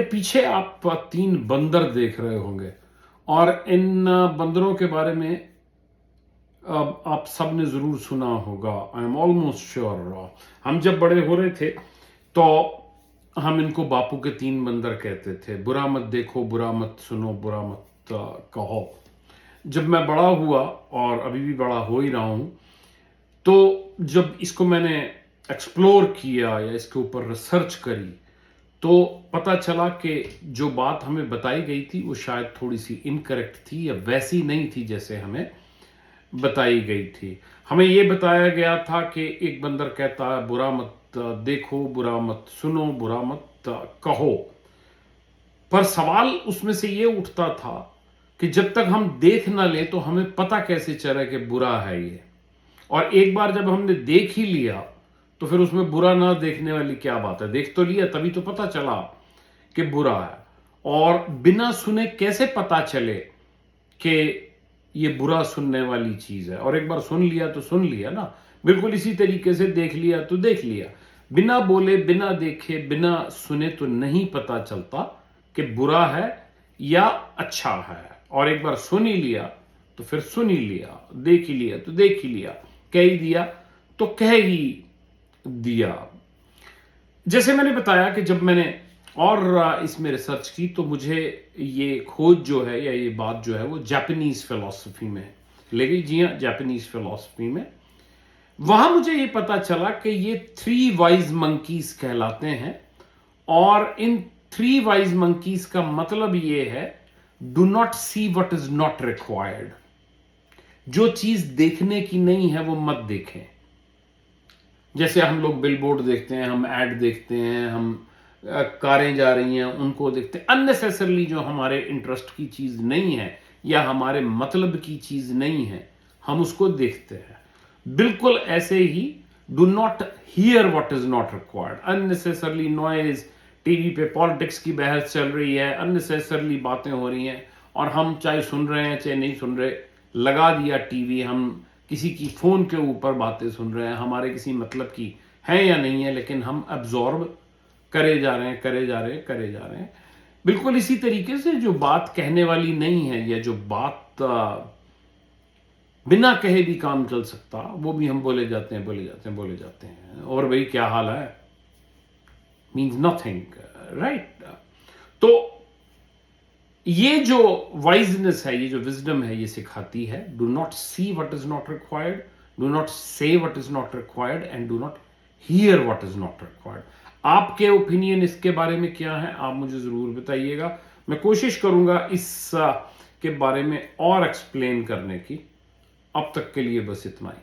पीछे आप 3 बंदर देख रहे होंगे और इन बंदरों के बारे में आप सबने ज़रूर सुना होगा। I am almost sure. हम जब बड़े हो रहे थे तो हम इनको बापू के 3 बंदर कहते थे। बुरा मत देखो, बुरा मत सुनो, बुरा मत कहो। जब मैं बड़ा हुआ और अभी भी बड़ा हो ही रहा हूं, तो जब इसको मैंने एक्सप्लोर किया या इसके ऊपर रिसर्च करी, तो पता चला कि जो बात हमें बताई गई थी वो शायद थोड़ी सी इनकरेक्ट थी या वैसी नहीं थी जैसे हमें बताई गई थी। हमें ये बताया गया था कि एक बंदर कहता है बुरा मत देखो, बुरा मत सुनो, बुरा मत कहो। पर सवाल उसमें से ये उठता था कि जब तक हम देख ना ले तो हमें पता कैसे चले कि बुरा है ये। और एक बार जब हमने देख ही लिया तो फिर उसमें बुरा ना देखने वाली क्या बात है। देख तो लिया, तभी तो पता चला कि बुरा है। और बिना सुने कैसे पता चले कि ये बुरा सुनने वाली चीज है। और एक बार सुन लिया तो सुन लिया ना। बिल्कुल इसी तरीके से देख लिया तो देख लिया। बिना बोले, बिना देखे, बिना सुने तो नहीं पता चलता कि बुरा है या अच्छा है। और एक बार सुन ही लिया तो फिर सुन ही लिया, देख ही लिया तो देख ही लिया, कह ही दिया तो कह ही दिया। जैसे मैंने बताया कि जब मैंने और इसमें रिसर्च की तो मुझे ये खोज जो है या ये बात जो है वो जापानीज फिलॉसफी में ले गई। जी हाँ, जापानीज फिलॉसफी में। वहां मुझे ये पता चला कि ये 3 वाइज मंकीज कहलाते हैं। और इन 3 वाइज मंकीज का मतलब ये है, do not see what is not required. जो चीज देखने की नहीं है वो मत देखें। जैसे हम लोग बिलबोर्ड देखते हैं, हम ऐड देखते हैं, हम कारें जा रही हैं उनको देखते हैं। अननेसेसरली जो हमारे इंटरेस्ट की चीज नहीं है या हमारे मतलब की चीज नहीं है, हम उसको देखते हैं। बिल्कुल ऐसे ही do not hear what is not required. Unnecessarily noise, TV पे पॉलिटिक्स की बहस चल रही है, अननेसेसरली बातें हो रही हैं और हम चाहे सुन रहे हैं चाहे नहीं सुन रहे, लगा दिया टीवी, हम किसी की फोन के ऊपर बातें सुन रहे हैं, हमारे किसी मतलब की है या नहीं है, लेकिन हम अब्जॉर्ब करे जा रहे हैं, करे जा रहे हैं, करे जा रहे हैं। बिल्कुल इसी तरीके से जो बात कहने वाली नहीं है या जो बात बिना कहे भी काम चल सकता, वो भी हम बोले जाते हैं, बोले जाते हैं, बोले जाते हैं। और भाई क्या हाल है, मीन्स नथिंग, राइट। तो ये जो वाइजनेस है, ये जो विजडम है, ये सिखाती है do not see what is not required, do not say what is not required and do not hear what is not required. आपके ओपिनियन इसके बारे में क्या है, आप मुझे जरूर बताइएगा। मैं कोशिश करूंगा इस के बारे में और एक्सप्लेन करने की। अब तक के लिए बस इतना ही।